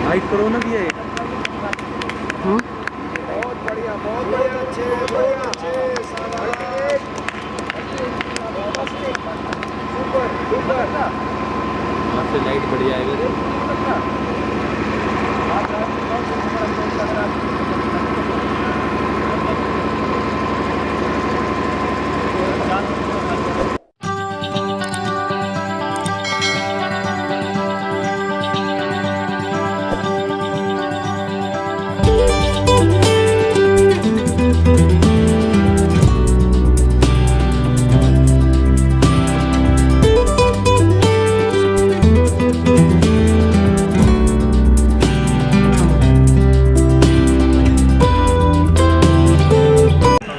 Height करो ना भैया। बहुत बढ़िया, बहुत बढ़िया, अच्छे सुपर सुपर। वहाँ से लाइट बढ़िया आएगा।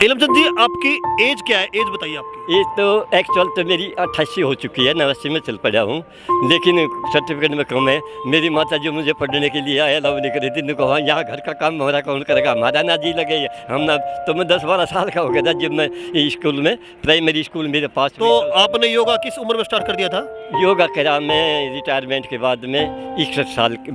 इलमचंद जी, आपकी एज क्या है? एज बताइए आपकी। एज तो एक्चुअल तो मेरी 88 हो चुकी है, 89 में चल पड़ा हूँ, लेकिन सर्टिफिकेट में कम है। मेरी माता जो मुझे पढ़ने के लिए आया अलाउ नहीं करी थी, उनको कहा यहाँ घर का काम हमारा कौन करेगा, हमारा ना जी लगे हम ना। तो मैं 10-12 साल का हो गया था जब मैं स्कूल में, प्राइमरी स्कूल मेरे पास। तो आपने योगा किस उम्र में स्टार्ट कर दिया था? योगा करा मैं रिटायरमेंट के बाद में 62 साल की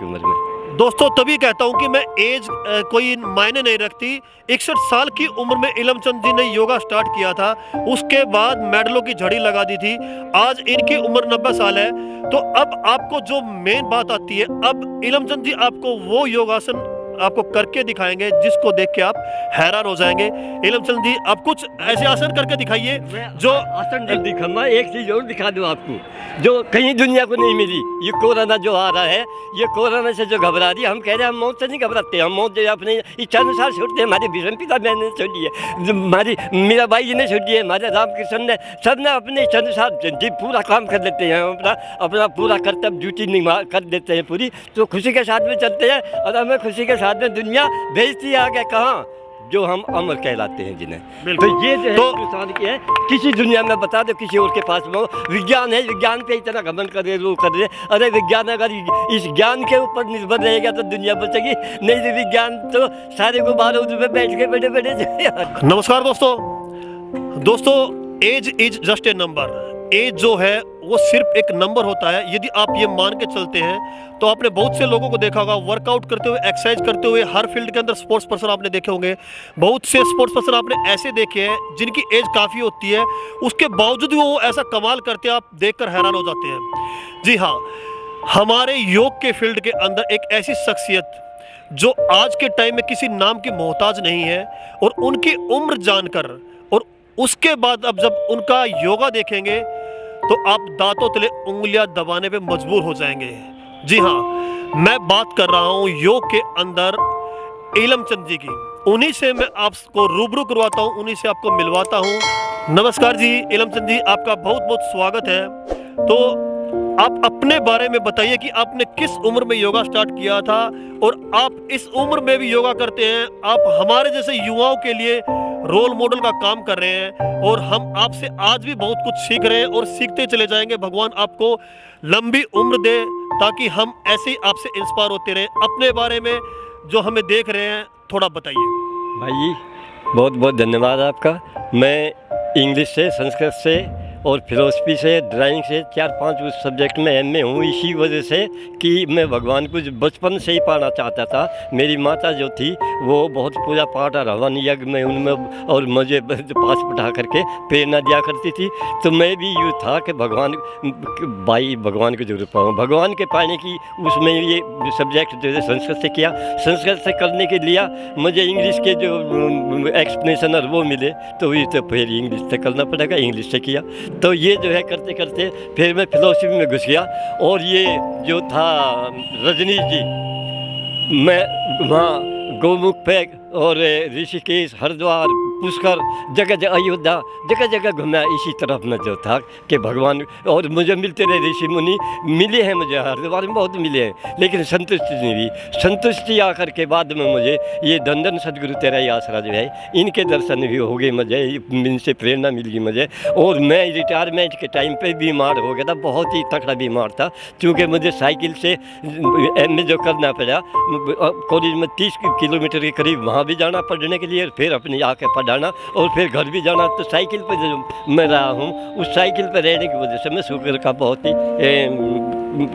उम्र में। दोस्तों, तभी कहता हूँ कि मैं एज कोई मायने नहीं रखती। 61 साल की उम्र में इलमचंद जी ने योगा स्टार्ट किया था, उसके बाद मेडलों की झड़ी लगा दी थी। आज इनकी उम्र 90 साल है। तो अब आपको जो मेन बात आती है, अब इलमचंद जी आपको वो योगासन आपको करके दिखाएंगे जिसको देख के आप हैरान हो जाएंगे। इलमचंद जी, आप कुछ ऐसे आसन करके दिखाइए जो आसन नहीं दिखाऊंगा। एक चीज़ और दिखा दूँ आपको जो कहीं दुनिया को नहीं मिली। ये कोरोना जो आ रहा है, ये कोरोना से जो घबरा रही है, हम कह रहे हैं हम मौत से नहीं घबराते, हम मौत जो अपने इच्छा अनुसार छूटते हैं। हमारे भीष्म पिता ने छोड़ी है, हमारी मीरा बाई जी ने छोड़ी है, हमारे रामकृष्ण ने, सब ने अपने इच्छा अनुसार जी पूरा काम कर लेते हैं, अपना पूरा कर्तव्य ड्यूटी कर देते हैं पूरी। तो खुशी के साथ में चलते हैं और हमें खुशी के साथ में दुनिया भेजती है आगे कहाँ, जो हम अमर कहलाते हैं जिन्हें। तो ये जो है हिंदुस्तान की है, किसी दुनिया में बता दो किसी और के पास में हो। विज्ञान है, विज्ञान पे इतना घमंड कर रहे लोग कर रहे। अरे विज्ञान अगर इस ज्ञान के ऊपर निर्भर रहेगा तो दुनिया बचेगी, नहीं तो विज्ञान तो सारे को 12 पे बैठ के बड़े बड़े। नमस्कार दोस्तों, age is just a number. Age जो है वो सिर्फ एक नंबर होता है। यदि आप ये मान के चलते हैं तो आपने बहुत से लोगों को देखा होगा वर्कआउट करते हुए, एक्सरसाइज करते हुए। हर फील्ड के अंदर स्पोर्ट्स पर्सन आपने देखे होंगे। बहुत से स्पोर्ट्स पर्सन आपने ऐसे देखे हैं जिनकी एज काफ़ी होती है, उसके बावजूद भी वो ऐसा कमाल करते हैं, आप देखकर हैरान हो जाते हैं। जी हाँ, हमारे योग के फील्ड के अंदर एक ऐसी शख्सियत जो आज के टाइम में किसी नाम की मोहताज नहीं है, और उनकी उम्र जानकर और उसके बाद अब जब उनका योगा देखेंगे तो आप दांतों तले उंगलियां दबाने पे मजबूर हो जाएंगे। जी हाँ, मैं बात कर रहा हूँ योग के अंदर इलमचंद जी की। उन्हीं से मैं आपको रूबरू करवाता हूँ, उन्हीं से आपको मिलवाता हूँ। नमस्कार जी इलमचंद जी, आपका बहुत बहुत स्वागत है। तो आप अपने बारे में बताइए कि आपने किस उम्र में योगा स्टार्ट किया था, और आप इस उम्र में भी योगा करते हैं। आप हमारे जैसे युवाओं के लिए रोल मॉडल का काम कर रहे हैं, और हम आपसे आज भी बहुत कुछ सीख रहे हैं और सीखते चले जाएंगे। भगवान आपको लंबी उम्र दे ताकि हम ऐसे ही आपसे इंस्पायर होते रहें। अपने बारे में जो हमें देख रहे हैं थोड़ा बताइए। भाई बहुत बहुत धन्यवाद आपका। मैं इंग्लिश से, संस्कृत से और फिलोसफी से, ड्राइंग से 4-5 उस सब्जेक्ट में MA हूँ, इसी वजह से कि मैं भगवान को बचपन से ही पाना चाहता था। मेरी माता जो थी वो बहुत पूजा पाठ और हवन यज्ञ में उनमें, और मुझे पास बिठा करके प्रेरणा दिया करती थी। तो मैं भी यूँ था कि भगवान को जरूर पाऊँ। भगवान के पाने की उसमें ये सब्जेक्ट जो है संस्कृत से किया। संस्कृत से करने के लिए मुझे इंग्लिश के जो एक्सप्लेनेशन और वो मिले, तो ये तो फिर इंग्लिश से करना पड़ेगा, इंग्लिश से किया। तो ये जो है करते करते फिर मैं फिलोसफी में घुस गया। और ये जो था रजनीश जी, मैं वहाँ गौमुख पे और ऋषिकेश, हरिद्वार, पुष्कर, जगह जगह, अयोध्या, जगह जगह घूमा। इसी तरफ में जो था कि भगवान, और मुझे मिलते रहे ऋषि मुनि मिले हैं, मुझे हरिद्वार में बहुत मिले हैं, लेकिन संतुष्टि नहीं हुई। संतुष्टि आकर के बाद में मुझे ये धन सदगुरु तेरा ही आसरा जो है, इनके दर्शन भी हो गए, मुझे इनसे प्रेरणा मिल गई मुझे। और मैं रिटायरमेंट के टाइम पे बीमार हो गया था, बहुत ही तगड़ा बीमार था, क्योंकि मुझे साइकिल से MA जो करना पड़ा, कॉलेज में 30 किलोमीटर के करीब वहाँ वहाँ भी जाना पढ़ने के लिए, फिर अपने आके पढ़ाना, और फिर घर भी जाना। तो साइकिल पर जो मैं रहा हूँ, उस साइकिल पर रहने की वजह से मैं शुगर का बहुत ही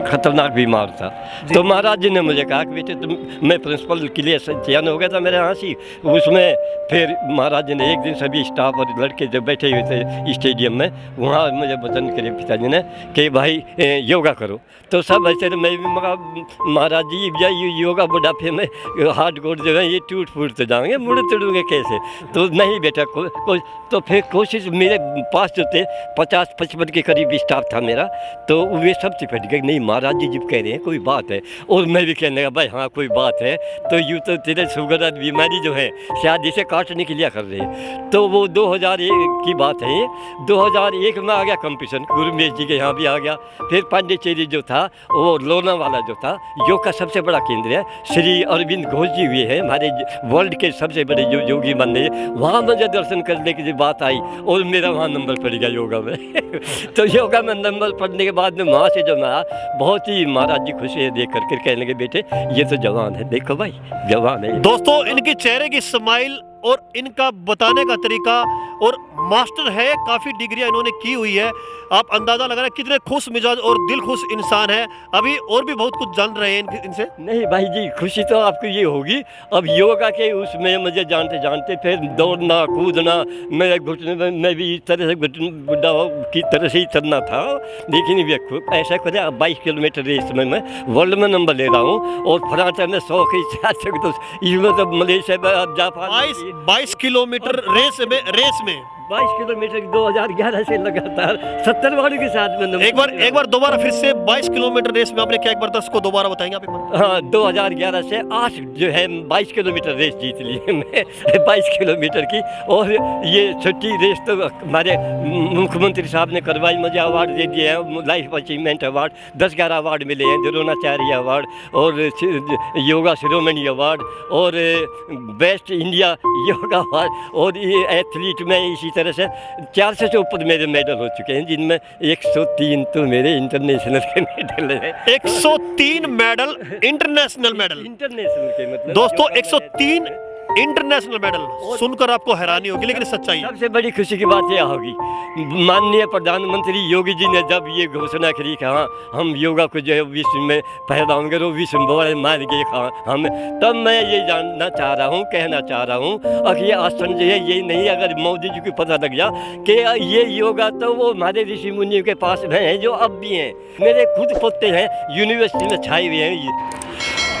खतरनाक बीमार था। तो महाराज जी ने मुझे कहा कि बेटे तुम, मैं प्रिंसिपल के लिए चयन हो गया था मेरे यहाँ से, उसमें फिर महाराज जी ने एक दिन सभी स्टाफ और लड़के जो बैठे हुए थे स्टेडियम में, वहाँ मुझे वचन करे पिताजी ने कि भाई योगा करो। तो सब ऐसे, मैं भी मगा महाराज जी ये योगा बुढ़ापे में हाथ गोड़ जो है ये टूट फूट तो जाएंगे, मुड़ तोड़ूंगे कैसे। तो नहीं बेटा तो फिर कोशिश, मेरे पास जो थे 50-55 के करीब स्टाफ था मेरा, तो वे सब चिपट गए, नहीं महाराज जी जब कह रहे हैं कोई बात है। और मैं भी कहने लगा भाई हाँ कोई बात है। तो यूँ तो तेरे शुगर बीमारी जो है शायद इसे काटने के लिए कर रहे हैं। तो वो 2001 की बात है, 2001 में आ गया कंपटीशन, गुरुमेश जी के यहाँ भी आ गया। फिर पांडिचेरी जो था, वो लोनावाला जो था, योग का सबसे बड़ा केंद्र है, श्री अरविंद घोष जी हुए हैं हमारे वर्ल्ड के सबसे बड़े जो योगी माने, वहाँ मुझे दर्शन करने की बात आई और मेरा वहाँ नंबर पड़ गया योगा में। तो योगा में नंबर पड़ने के बाद में वहाँ से जो मैं बहुत ही महाराज जी खुशी है देख करके, कहने लगे बेटे ये तो जवान है, देखो भाई जवान है। दोस्तों इनके चेहरे की स्माइल और इनका बताने का तरीका, और मास्टर है, काफ़ी डिग्रियां इन्होंने की हुई है। आप अंदाज़ा लगा रहे हैं कितने खुश मिजाज और दिल खुश इंसान है। अभी और भी बहुत कुछ जान रहे हैं इनसे। नहीं भाई जी, खुशी तो आपको ये होगी, अब योगा के उसमें मुझे जानते जानते फिर दौड़ना कूदना, मेरे घुटने में मैं भी इस तरह से बुढ़ा की तरह से ही चलना था। लेकिन ऐसा करें, 22 किलोमीटर रेस में मैं वर्ल्ड में नंबर ले रहा हूँ, और फ्रांस में 100 के साथ, तो इसमें तो मलेशिया में जापान 22 किलोमीटर रेस में 22 किलोमीटर 2011 से लगातार 70 वालों के साथ में एक बार दोबारा फिर से 22 किलोमीटर रेस में आपने क्या एक बार 10 को दोबारा बताएंगे आप? हाँ, 2011 से 8 जो है 22 किलोमीटर रेस जीत ली है मैं, 22 किलोमीटर की। और ये छठी रेस तो हमारे मुख्यमंत्री साहब ने करवाई, मुझे अवार्ड दे दिए हैं, लाइफ अचीवमेंट अवार्ड 10-11 अवार्ड मिले हैं, द्रोणाचार्य अवार्ड और योगा शिरोमणि अवार्ड और बेस्ट इंडिया योगा अवार्ड। और ये एथलीट में इसी तरह से 400 से ऊपर मेरे मेडल हो चुके हैं, जिनमें 103 तो मेरे इंटरनेशनल के मेडल हैं। 103 मेडल, इंटरनेशनल मेडल के मतलब दोस्तों 103 इंटरनेशनल मेडल सुनकर आपको हैरानी होगी, लेकिन सच्चाई है। सबसे बड़ी खुशी की बात यह होगी, माननीय प्रधानमंत्री योगी जी ने जब ये घोषणा करी कि हाँ हम योगा को जो है विश्व में फैलाएंगे, वो विश्व में मान गए हम, तब मैं ये जानना चाह रहा हूँ, कहना चाह रहा हूँ कि ये आसन जो है ये नहीं, अगर मोदी जी को पता लग गया कि ये योगा तो वो हमारे ऋषि मुनियों के पास में है जो अब भी हैं, मेरे खुद पोते हैं यूनिवर्सिटी में छाए हुए हैं।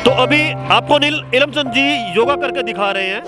तो अभी आपको नील इलमचंद जी योगा करके दिखा रहे हैं।